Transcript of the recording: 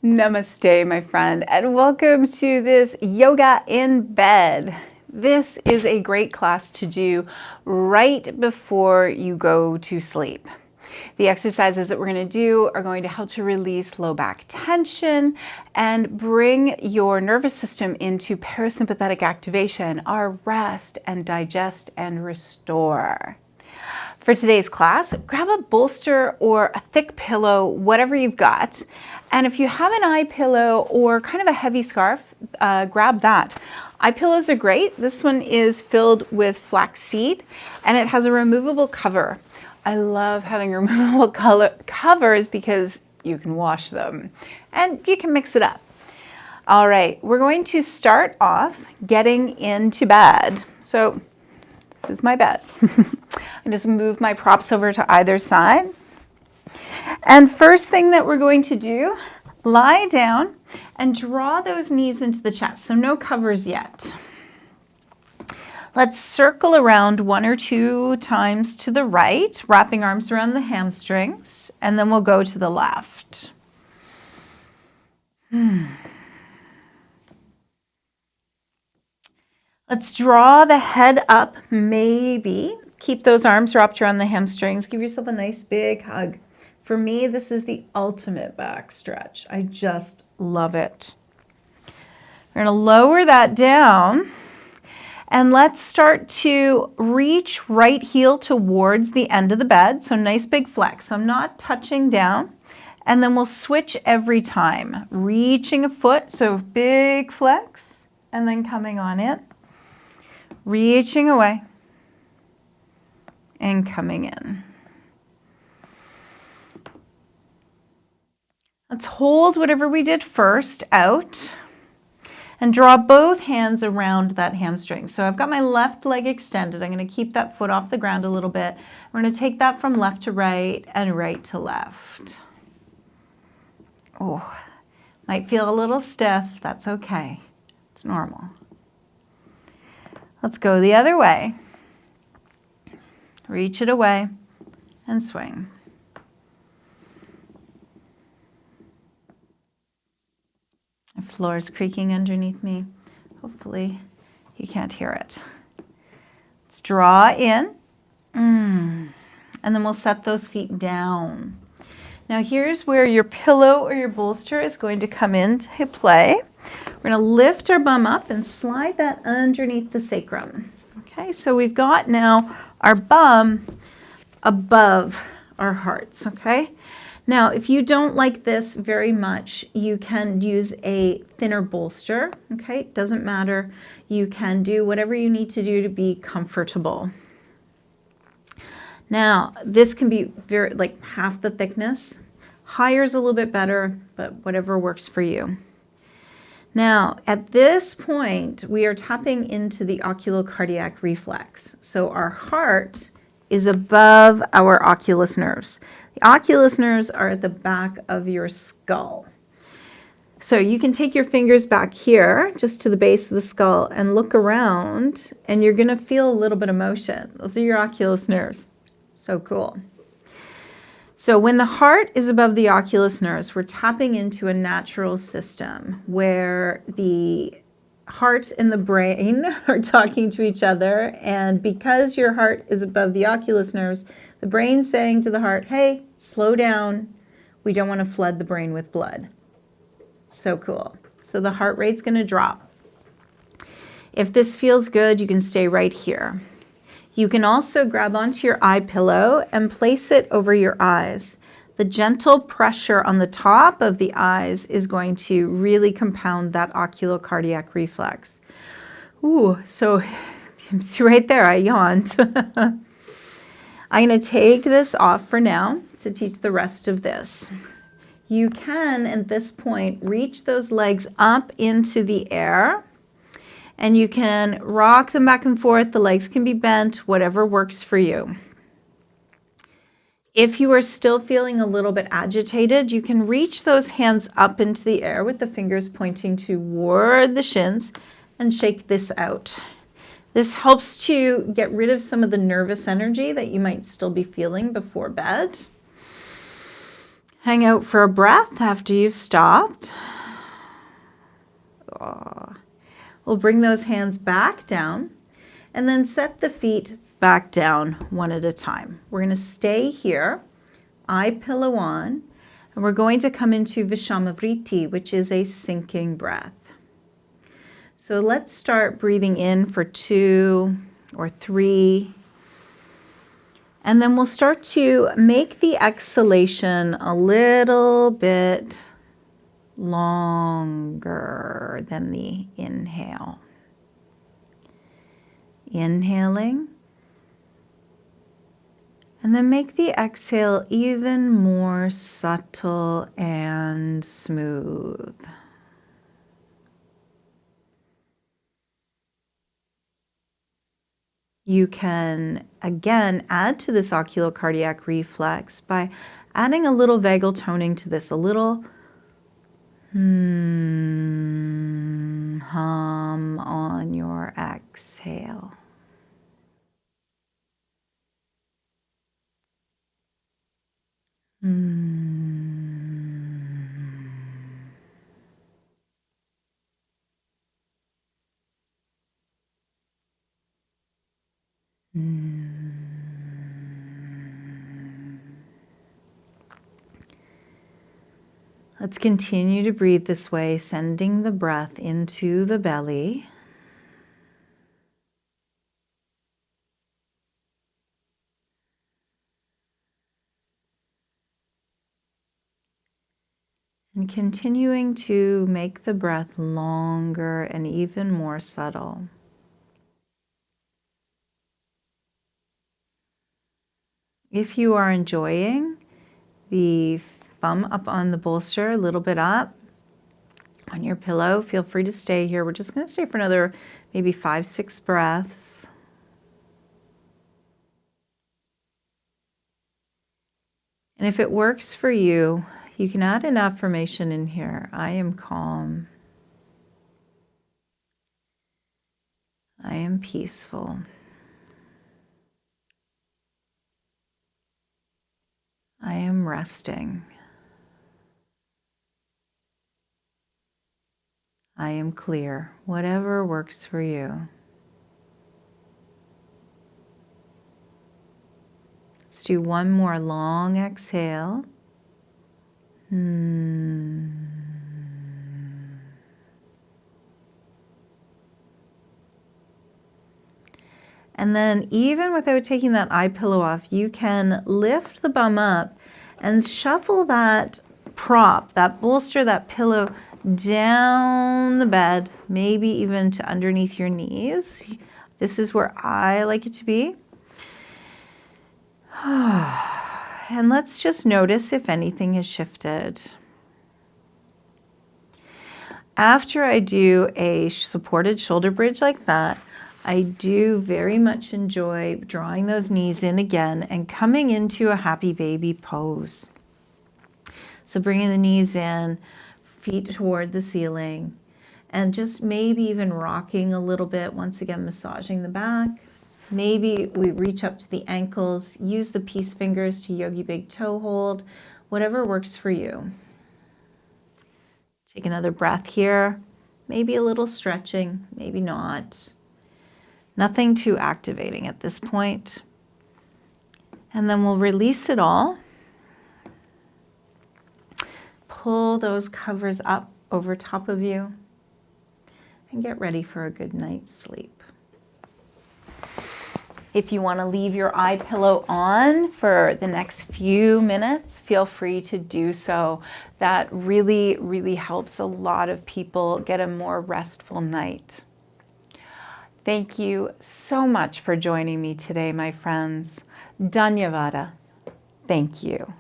Namaste, my friend, and welcome to this yoga in bed. This is a great class to do right before you go to sleep. The exercises that we're going to do are going to help to release low back tension and bring your nervous system into parasympathetic activation, our rest and digest and restore. For today's class, grab a bolster or a thick pillow, whatever you've got. And if you have an eye pillow or kind of a heavy scarf, grab that. Eye pillows are great. This one is filled with flaxseed and it has a removable cover. I love having removable covers because you can wash them and you can mix it up. All right, we're going to start off getting into bed. So this is my bed. I just move my props over to either side. And first thing that we're going to do, lie down and draw those knees into the chest. So no covers yet. Let's circle around 1 or 2 times to the right, wrapping arms around the hamstrings, and then we'll go to the left. Let's draw the head up, maybe. Keep those arms wrapped around the hamstrings. Give yourself a nice big hug. For me, this is the ultimate back stretch. I just love it. We're going to lower that down. And let's start to reach right heel towards the end of the bed. So nice big flex. So I'm not touching down. And then we'll switch every time. Reaching a foot, so big flex. And then coming on in. Reaching away. And coming in. Let's hold whatever we did first out and draw both hands around that hamstring. So I've got my left leg extended. I'm going to keep that foot off the ground a little bit. We're going to take that from left to right and right to left. Oh, might feel a little stiff. That's okay. It's normal. Let's go the other way. Reach it away and swing. The floor is creaking underneath me. Hopefully you can't hear it. Let's draw in. And then we'll set those feet down. Now here's where your pillow or your bolster is going to come into play. We're going to lift our bum up and slide that underneath the sacrum. Okay, so we've got now our bum above our hearts, okay? Now, if you don't like this very much, you can use a thinner bolster, okay? Doesn't matter. You can do whatever you need to do to be comfortable. Now, this can be very, like half the thickness. Higher is a little bit better, but whatever works for you. Now, at this point, we are tapping into the oculocardiac reflex. So our heart is above our oculus nerves. The oculus nerves are at the back of your skull. So you can take your fingers back here, just to the base of the skull, and look around, and you're going to feel a little bit of motion. Those are your oculus nerves. So cool. So when the heart is above the oculus nerves, we're tapping into a natural system where the heart and the brain are talking to each other. And because your heart is above the oculus nerves, the brain's saying to the heart, hey, slow down. We don't want to flood the brain with blood. So cool. So the heart rate's going to drop. If this feels good, you can stay right here. You can also grab onto your eye pillow and place it over your eyes. The gentle pressure on the top of the eyes is going to really compound that oculocardiac reflex. Ooh, so see right there, I yawned. I'm going to take this off for now to teach the rest of this. You can, at this point, reach those legs up into the air. And you can rock them back and forth. The legs can be bent, whatever works for you. If you are still feeling a little bit agitated, you can reach those hands up into the air with the fingers pointing toward the shins and shake this out. This helps to get rid of some of the nervous energy that you might still be feeling before bed. Hang out for a breath after you've stopped. We'll bring those hands back down and then set the feet back down one at a time. We're going to stay here, eye pillow on, and we're going to come into Vishamavriti, which is a sinking breath. So let's start breathing in for 2 or 3. And then we'll start to make the exhalation a little bit longer than the inhale. Inhaling. And then make the exhale even more subtle and smooth. You can, again, add to this oculocardiac reflex by adding a little vagal toning to this, a little hum on your exhale. Let's continue to breathe this way, sending the breath into the belly. And continuing to make the breath longer and even more subtle. If you are enjoying the thumb up on the bolster, a little bit up on your pillow, feel free to stay here. We're just going to stay for another maybe 5-6 breaths. And if it works for you, you can add an affirmation in here. I am calm. I am peaceful. I am resting. I am clear. Whatever works for you. Let's do one more long exhale. And then even without taking that eye pillow off, you can lift the bum up and shuffle that prop, that bolster, that pillow down the bed, maybe even to underneath your knees. This is where I like it to be. And let's just notice if anything has shifted. After I do a supported shoulder bridge like that, I do very much enjoy drawing those knees in again and coming into a happy baby pose. So bringing the knees in, feet toward the ceiling, and just maybe even rocking a little bit, once again massaging the back. Maybe we reach up to the ankles, use the peace fingers to Yogi Big Toe hold, whatever works for you. Take another breath here, maybe a little stretching, maybe not. Nothing too activating at this point. And then we'll release it all. Pull those covers up over top of you and get ready for a good night's sleep. If you want to leave your eye pillow on for the next few minutes, feel free to do so. That really, really helps a lot of people get a more restful night. Thank you so much for joining me today, my friends. Dhanyavada. Thank you.